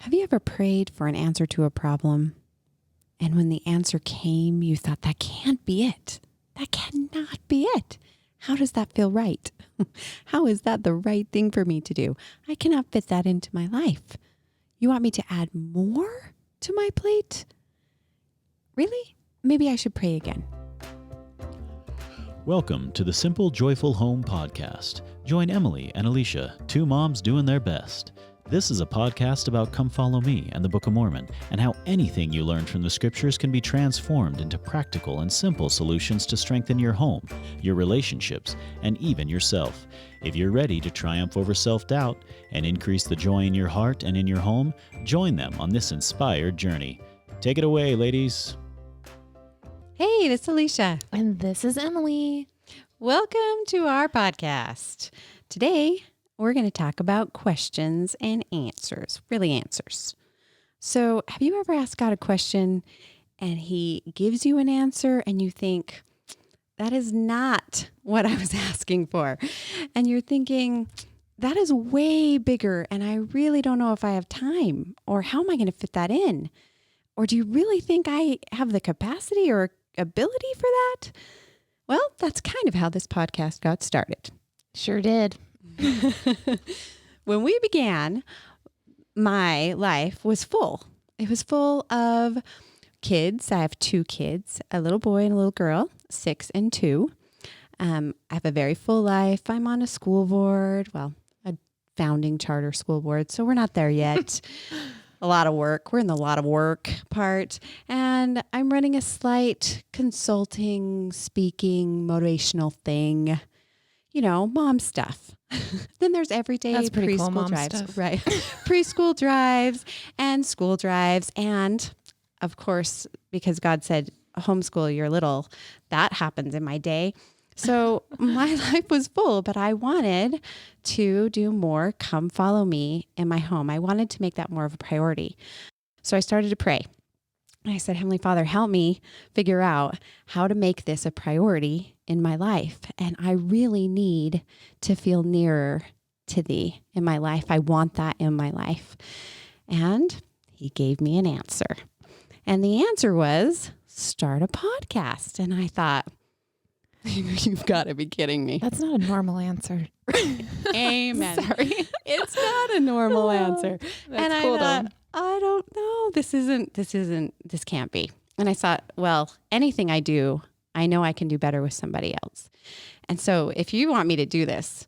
Have you ever prayed for an answer to a problem? And when the answer came, you thought, that can't be it. That cannot be it. How does that feel right? How is that the right thing for me to do? I cannot fit that into my life. You want me to add more to my plate? Really? Maybe I should pray again. Welcome to the Simple Joyful Home podcast. Join Emily and Alicia, two moms doing their best. This is a podcast about Come Follow Me and the Book of Mormon, and how anything you learn from the scriptures can be transformed into practical and simple solutions to strengthen your home, your relationships, and even yourself. If you're ready to triumph over self-doubt and increase the joy in your heart and in your home, join them on this inspired journey. Take it away, ladies. Hey, this is Alicia. And this is Emily. Welcome to our podcast. Today, we're going to talk about questions and answers, really answers. So have you ever asked God a question and he gives you an answer and you think, that is not what I was asking for? And you're thinking, that is way bigger and I really don't know if I have time, or how am I going to fit that in? Or do you really think I have the capacity or ability for that? Well, that's kind of how this podcast got started. Sure did. When we began, my life was full. It was full of kids. I have two kids, a little boy and a little girl, 6 and 2. I have a very full life. I'm on a school board, a founding charter school board, so we're not there yet. A lot of work. We're in the lot of work part. And I'm running a slight consulting, speaking, motivational thing. You know, mom stuff. Then there's everyday preschool cool, mom drives, stuff. right? Preschool drives and school drives. And of course, because God said, homeschool your little, that happens in my day. So my life was full, but I wanted to do more Come Follow Me in my home. I wanted to make that more of a priority. So I started to pray. And I said, Heavenly Father, help me figure out how to make this a priority in my life. And I really need to feel nearer to Thee in my life. I want that in my life. And He gave me an answer. And the answer was, start a podcast. And I thought, you've got to be kidding me. That's not a normal answer. Amen. Sorry. It's not a normal answer. That's And cool, I thought, though. I don't know. This can't be. And I thought, well, anything I do, I know I can do better with somebody else. And so if you want me to do this,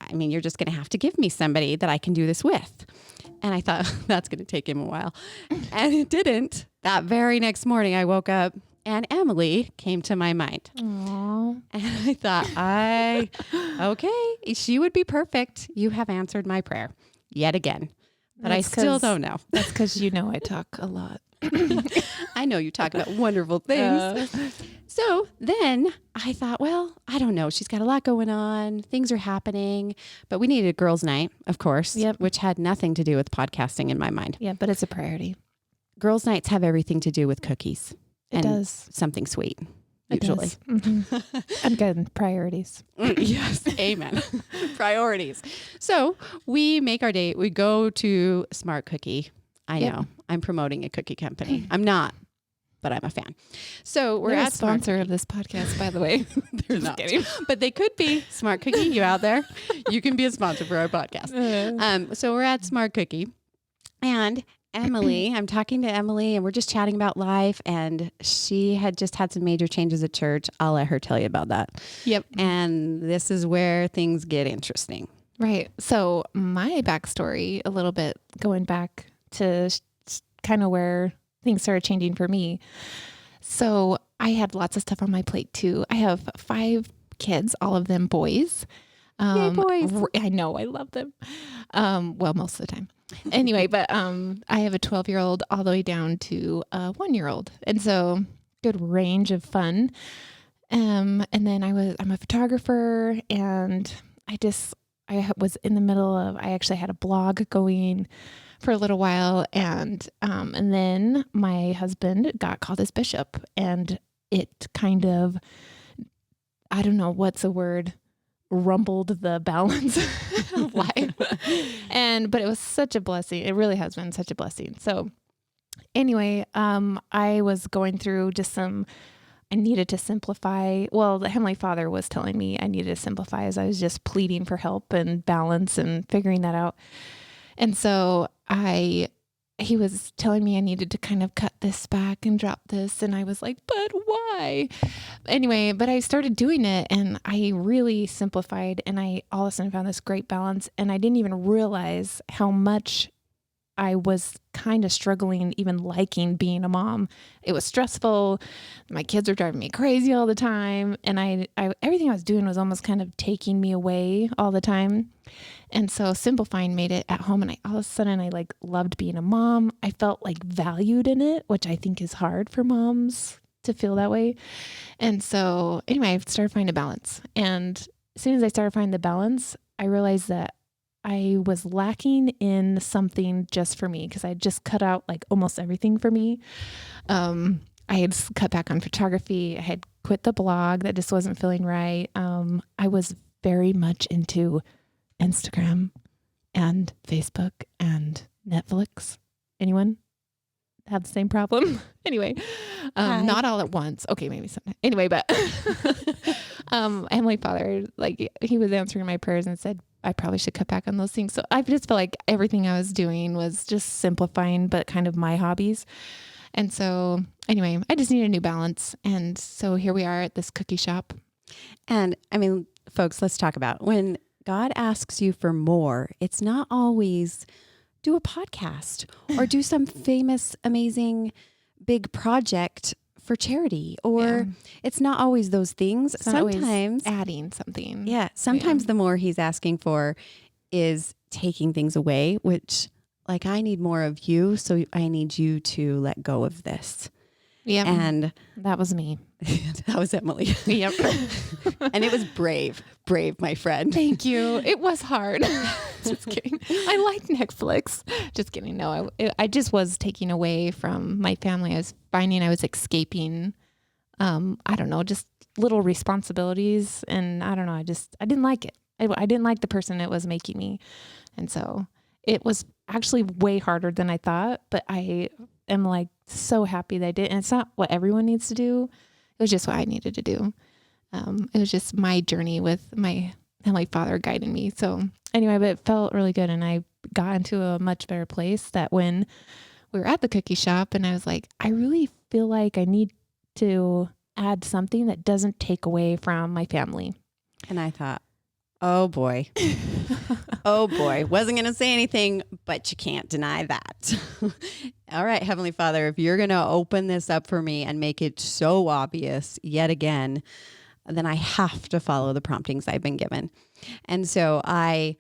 I mean, you're just going to have to give me somebody that I can do this with. And I thought, that's going to take him a while. And it didn't. That very next morning, I woke up and Emily came to my mind. Aww. And I thought, okay, she would be perfect. You have answered my prayer yet again. But That's I still 'cause- don't know. That's because you know I talk a lot. I know you talk about wonderful things. So then I thought, well, I don't know. She's got a lot going on. Things are happening. But we needed a girls' night, of course, Yep. which had nothing to do with podcasting in my mind. Yeah, but it's a priority. Girls' nights have everything to do with cookies. It and does. something sweet, It usually. does. Mhm. I'm good. Priorities. Yes. Amen. Priorities. So we make our date. We go to Smart Cookie. I Yep. know I'm promoting a cookie company. I'm not, but I'm a fan. So we're They're a at Smart sponsor of this podcast, by the way. They're Just not. kidding. But they could be. Smart Cookie, you out there? You can be a sponsor for our podcast. So we're at Smart Cookie, and Emily, I'm talking to Emily, and we're just chatting about life, and she had just had some major changes at church. I'll let her tell you about that. Yep. And this is where things get interesting. Right. So my backstory, a little bit going back to kind of where things started changing for me. So I had lots of stuff on my plate too. I have 5 kids, all of them boys. Yay, boys. I know, I love them. Well, most of the time. Anyway, but I have a 12-year-old all the way down to a 1-year-old. And so good range of fun. And then I'm a photographer, and I was in the middle of, I actually had a blog going for a little while. And then my husband got called as bishop, and it kind of, I don't know what's a word, rumbled the balance of life. But it was such a blessing. It really has been such a blessing. So anyway, I was going through I needed to simplify. Well, the Heavenly Father was telling me I needed to simplify as I was just pleading for help and balance and figuring that out. And so he was telling me I needed to kind of cut this back and drop this. And I was like, but why? Anyway, but I started doing it and I really simplified, and I all of a sudden found this great balance. And I didn't even realize how much I was kind of struggling, even liking being a mom. It was stressful. My kids were driving me crazy all the time. And I everything I was doing was almost kind of taking me away all the time. And so simplifying made it at home. And all of a sudden I like loved being a mom. I felt like valued in it, which I think is hard for moms to feel that way. And so anyway, I started finding a balance. And as soon as I started finding the balance, I realized that I was lacking in something just for me, because I just cut out like almost everything for me. I had cut back on photography. I had quit the blog. That just wasn't feeling right. I was very much into Instagram and Facebook and Netflix. Anyone have the same problem? Anyway, not all at once. Okay, maybe sometime. Anyway, but Heavenly Father, like he was answering my prayers and said, I probably should cut back on those things. So I just felt like everything I was doing was just simplifying, but kind of my hobbies. And so anyway, I just need a new balance. And so here we are at this cookie shop. And I mean, folks, let's talk about when God asks you for more, it's not always do a podcast or do some famous, amazing, big project for charity, or it's not always those things. It's sometimes adding something. Yeah. Sometimes the more he's asking for is taking things away, which like, I need more of you. So I need you to let go of this. Yeah. And that was me. That was Emily. Yep. And it was brave, my friend. Thank you. It was hard. Just kidding. I like Netflix. Just kidding. No, I just was taking away from my family. I was finding I was escaping, I don't know, just little responsibilities. And I don't know, I didn't like it. I didn't like the person that was making me. And so it was actually way harder than I thought, but I am like so happy that I did. And it's not what everyone needs to do. It was just what I needed to do. It was just my journey with my Heavenly Father guiding me. So anyway, but it felt really good. And I got into a much better place that when we were at the cookie shop and I was like, I really feel like I need to add something that doesn't take away from my family. And I thought, oh boy. Oh boy. Wasn't going to say anything, but you can't deny that. All right, Heavenly Father, if you're going to open this up for me and make it so obvious yet again, then I have to follow the promptings I've been given. And so I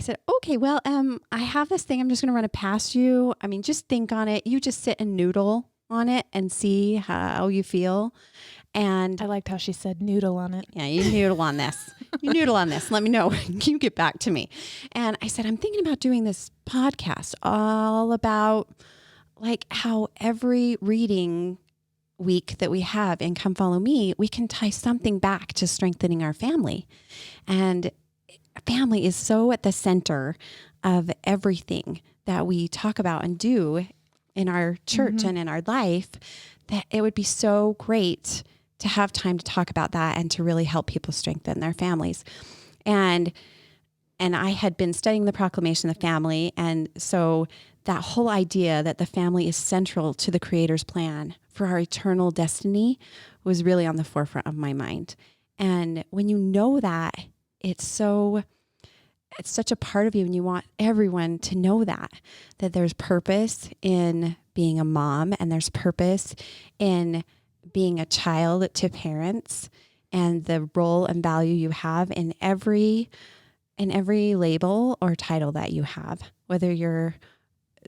said, okay, well, I have this thing. I'm just going to run it past you. I mean, just think on it. You just sit and noodle on it and see how you feel. And I liked how she said noodle on it. Yeah, you noodle on this. You noodle on this. Let me know. You get back to me. And I said, I'm thinking about doing this podcast all about like how every reading week that we have in Come Follow Me, we can tie something back to strengthening our family. And family is so at the center of everything that we talk about and do in our church and in our life, that it would be so great to have time to talk about that and to really help people strengthen their families. And I had been studying the Proclamation of the Family. And so that whole idea that the family is central to the Creator's plan for our eternal destiny was really on the forefront of my mind. And when you know that, it's such a part of you, and you want everyone to know that there's purpose in being a mom, and there's purpose in being a child to parents, and the role and value you have in every label or title that you have, whether you're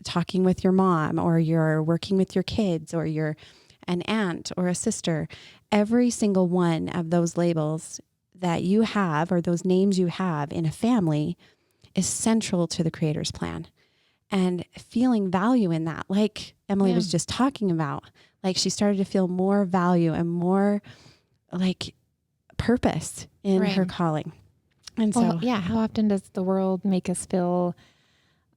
talking with your mom or you're working with your kids or you're an aunt or a sister. Every single one of those labels that you have, or those names you have in a family, is central to the Creator's plan. And feeling value in that, like Emily was just talking about, like she started to feel more value and more like purpose in her calling. And so, Well, yeah. How often does the world make us feel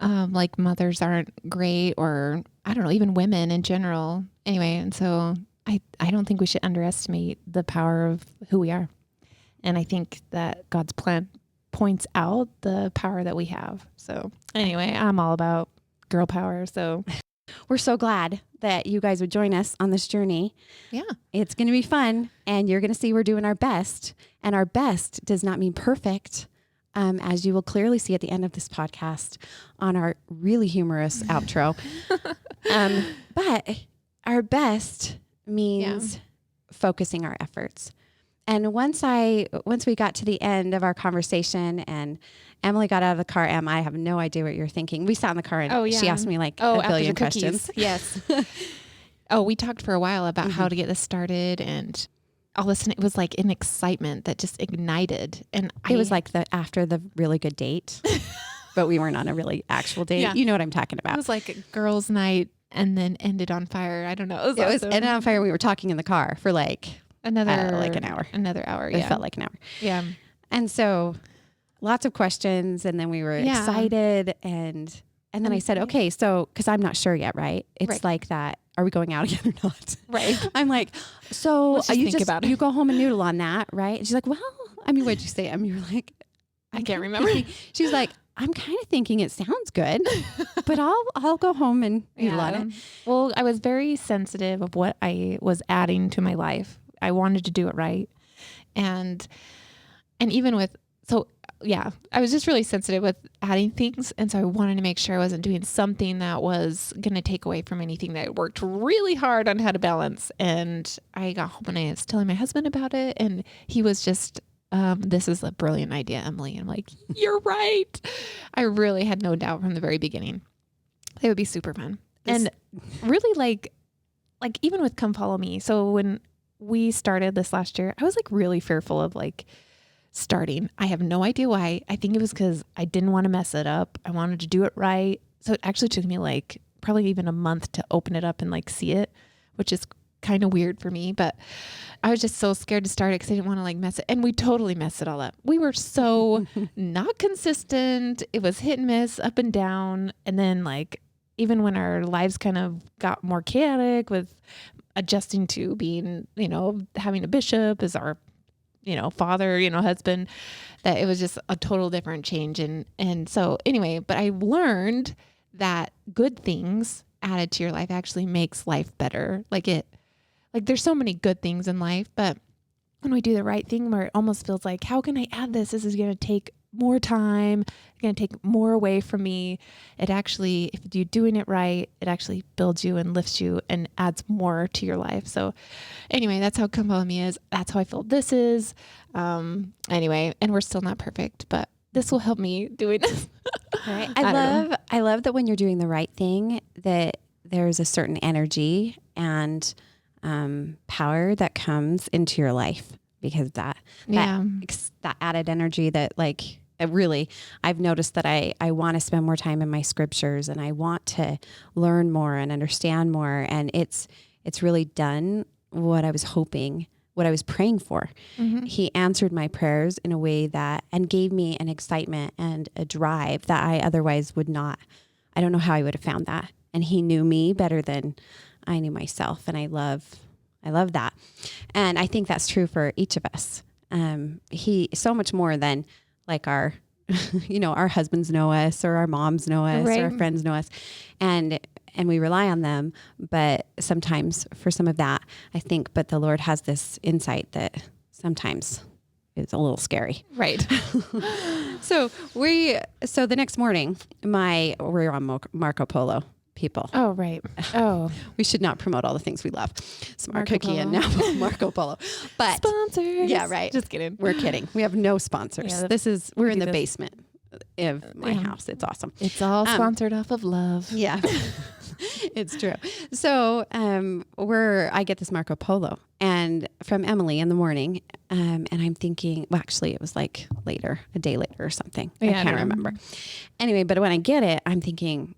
like mothers aren't great, or I don't know, even women in general? Anyway, and so I don't think we should underestimate the power of who we are. And I think that God's plan points out the power that we have. So anyway, I'm all about girl power. So we're so glad that you guys would join us on this journey. yeah, It's going to be fun, and you're going to see we're doing our best. And our best does not mean perfect, as you will clearly see at the end of this podcast on our really humorous outro. But our best means focusing our efforts. And once we got to the end of our conversation and Emily got out of the car, I have no idea what you're thinking. We sat in the car and she asked me like a billion questions. Yes. We talked for a while about how to get this started, and all of a sudden it was like an excitement that just ignited. And it was like after the really good date, but we weren't on a really actual date. Yeah. You know what I'm talking about. It was like a girls' night and then ended on fire. I don't know. It was ended on fire. We were talking in the car for like an hour. Another hour. Yeah. It felt like an hour. Yeah. And so lots of questions, and then we were excited, and then I said, okay, so because I'm not sure yet, right? It's like that. Are we going out again or not? Right. I'm like, so Let's just think about it. You go home and noodle on that, right? And she's like, well, I mean, what'd you say? I mean, you were like, I can't remember. She's like, I'm kind of thinking it sounds good, but I'll go home and noodle on it. Well, I was very sensitive of what I was adding to my life. I wanted to do it right. And even with, I was just really sensitive with adding things. And so I wanted to make sure I wasn't doing something that was going to take away from anything that I worked really hard on how to balance. And I got home and I was telling my husband about it. And he was just, this is a brilliant idea, Emily. I'm like, you're right. I really had no doubt from the very beginning. It would be super fun. And really like even with Come Follow Me. So when we started this last year, I was like really fearful of like starting. I have no idea why. I think it was because I didn't want to mess it up. I wanted to do it right. So it actually took me like probably even a month to open it up and like see it, which is kind of weird for me. But I was just so scared to start it because I didn't want to like mess it. And we totally messed it all up. We were so not consistent. It was hit and miss, up and down. And then like even when our lives kind of got more chaotic with adjusting to being, having a bishop as our father, husband, that it was just a total different change. And so anyway, but I learned that good things added to your life actually makes life better. Like there's so many good things in life, but when we do the right thing where it almost feels like, how can I add this? This is going to take more time. It's going to take more away from me. It actually, if you're doing it right, it actually builds you and lifts you and adds more to your life. So anyway, that's how Come Follow Me is. That's how I feel this is. Anyway, and we're still not perfect, but this will help me doing this. Right. I love that when you're doing the right thing, that there's a certain energy and power that comes into your life because that added energy that like, I've noticed that I want to spend more time in my scriptures and I want to learn more and understand more. And it's really done what I was hoping, what I was praying for. Mm-hmm. He answered my prayers in a way and gave me an excitement and a drive that I otherwise would not. I don't know how I would have found that. And he knew me better than I knew myself. And I love that. And I think that's true for each of us. He so much more than like our, our husbands know us or our moms know us or our friends know us. And we rely on them. But sometimes for some of that, I think, but the Lord has this insight that sometimes is a little scary. Right. So the next morning, we're on Marco Polo. People. Oh, right. Oh, we should not promote all the things we love. Smart Cookie and now Marco Polo. But sponsors. Yeah, right. Just kidding. We're kidding. We have no sponsors. Yeah, we're in the basement of my house. It's awesome. It's all sponsored off of love. Yeah. It's true. So I get this Marco Polo and from Emily in the morning. And I'm thinking, well, actually it was like a day later or something. Yeah, I can't remember. Anyway, but when I get it, I'm thinking,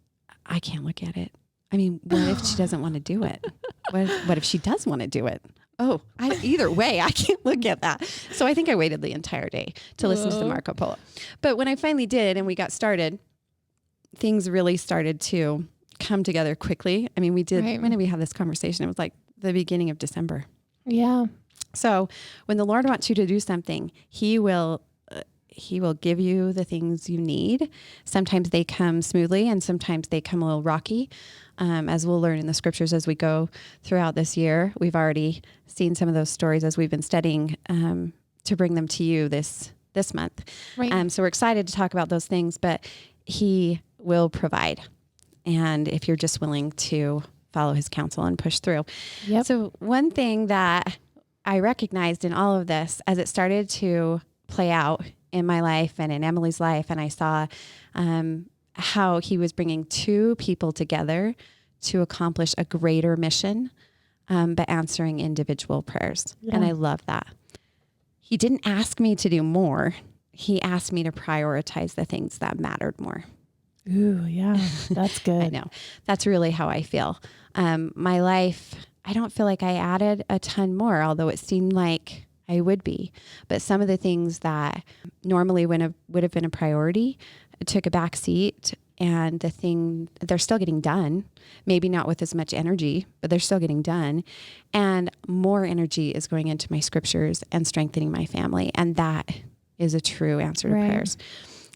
I can't look at it. I mean, what if she doesn't want to do it? What if she does want to do it? Either way, I can't look at that. So I think I waited the entire day to listen to the Marco Polo. But when I finally did and we got started, things really started to come together quickly. I mean, when did we have this conversation? It was like the beginning of December. Yeah. So when the Lord wants you to do something, He will give you the things you need. Sometimes they come smoothly and sometimes they come a little rocky. As we'll learn in the scriptures as we go throughout this year, we've already seen some of those stories as we've been studying to bring them to you this month. Right. So we're excited to talk about those things, but He will provide. And if you're just willing to follow His counsel and push through. Yep. So one thing that I recognized in all of this as it started to play out in my life and in Emily's life, and I saw how He was bringing two people together to accomplish a greater mission, but answering individual prayers. Yeah. And I love that. He didn't ask me to do more. He asked me to prioritize the things that mattered more. Ooh, yeah, that's good. I know. That's really how I feel. My life, I don't feel like I added a ton more, although it seemed like I would be. But some of the things that normally would have been a priority took a back seat, and they're still getting done. Maybe not with as much energy, but they're still getting done. And more energy is going into my scriptures and strengthening my family. And that is a true answer to prayers.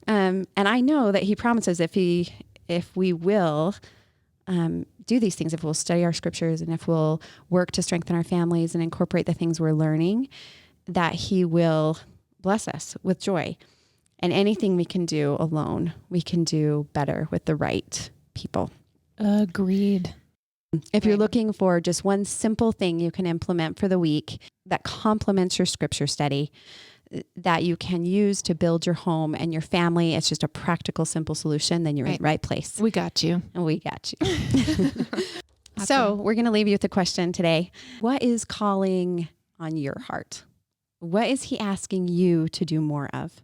And I know that He promises if we will do these things, if we'll study our scriptures and if we'll work to strengthen our families and incorporate the things we're learning, that He will bless us with joy. And anything we can do alone, we can do better with the right people. Agreed. If you're looking for just one simple thing you can implement for the week that complements your scripture study, that you can use to build your home and your family, it's just a practical, simple solution, then you're in the right place. We got you. And we got you. So we're going to leave you with a question today. What is calling on your heart? What is He asking you to do more of?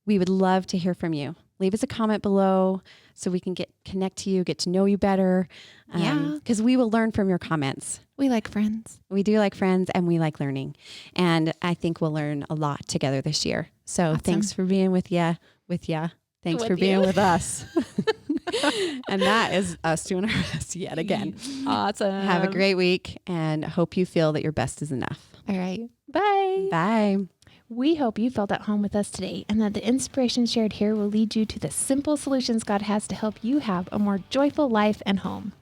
We would love to hear from you. Leave us a comment below so we can connect to you, get to know you better. Because we will learn from your comments. We like friends. We do like friends and we like learning. And I think we'll learn a lot together this year. So Thanks for being with ya. Thanks for being with us. And that is us doing our best yet again. Awesome. Have a great week and hope you feel that your best is enough. All right. Bye. Bye. We hope you felt at home with us today and that the inspiration shared here will lead you to the simple solutions God has to help you have a more joyful life and home.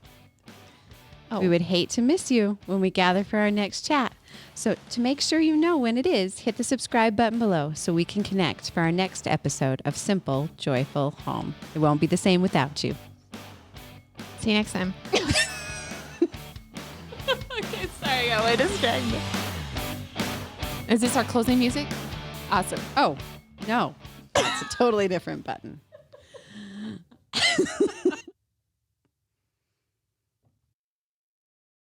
We would hate to miss you when we gather for our next chat. So to make sure you know when it is, hit the subscribe button below so we can connect for our next episode of Simple, Joyful Home. It won't be the same without you. See you next time. Okay, sorry, I got way distracted. Is this our closing music? Awesome. Oh, no. That's a totally different button.